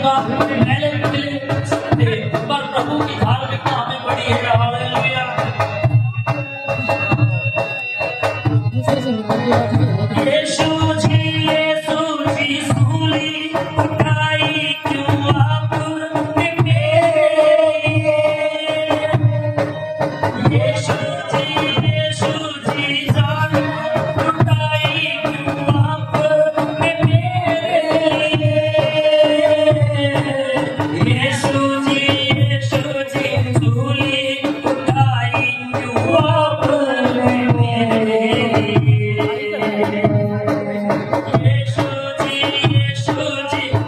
का पहले मिले थे, पर प्रभु की धार्मिकता हमें बड़ी है। हालेलुया। यीशु जी सूली उठाई क्यों आपने मेरी? यीशु जी जान उठाई क्यों आपने मेरे लिए? यीशु जी सूली उठाई क्यों आपने मेरे लिए? यीशु जी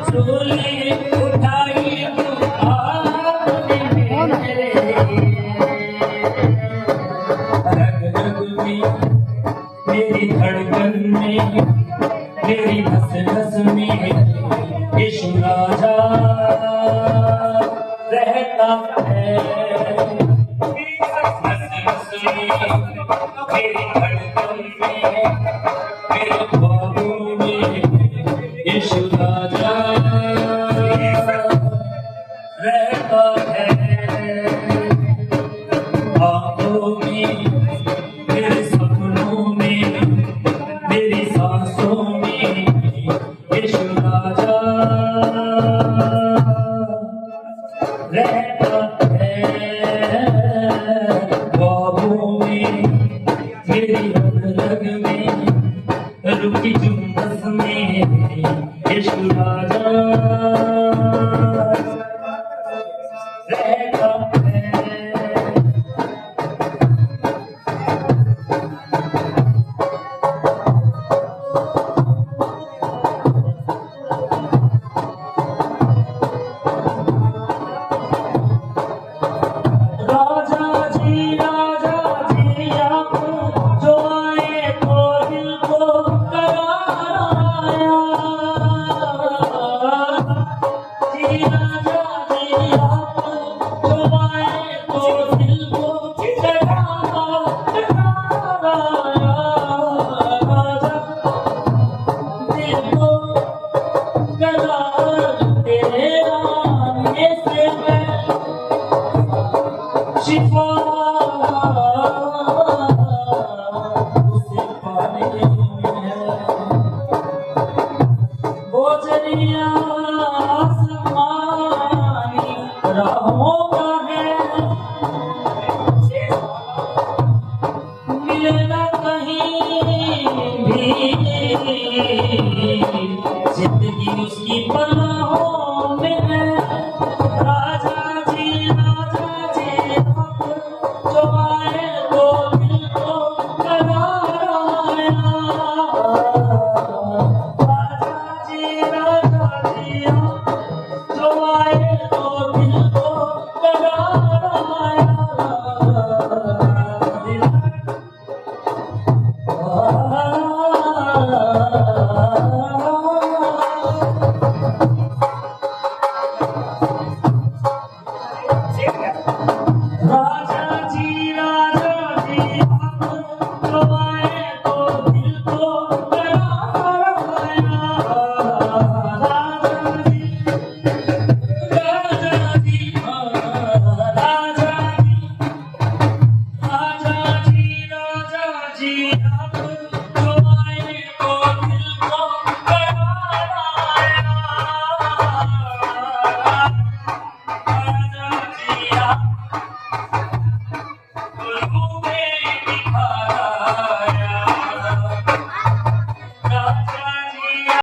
सूली उठाई क्यों आपने मेरे लिए? रग रग में मेरी धड़कन में मेरी नस नस में यीशु राजा रहता है। नस नस में मेरी धड़कन में मेरे ख्वाबों में यीशु राजा रहता है। आँखों में मेरे सपनों में मेरी सांसों में यीशु राजा रहता है। ख्वाबों में मेरी रग रग में रुकी जुम्मस में यीशु राजा रहता है। राजा जी आप जो आए तो दिल को कराया। जी आप जो आए तो दिल को कराया। राजा दिल को करार तेरे आने से मैं शिफा उसे पाने में है। वो जरिया आसमानी राहों का है, मिलेगा कहीं भी जिंदगी उसकी पल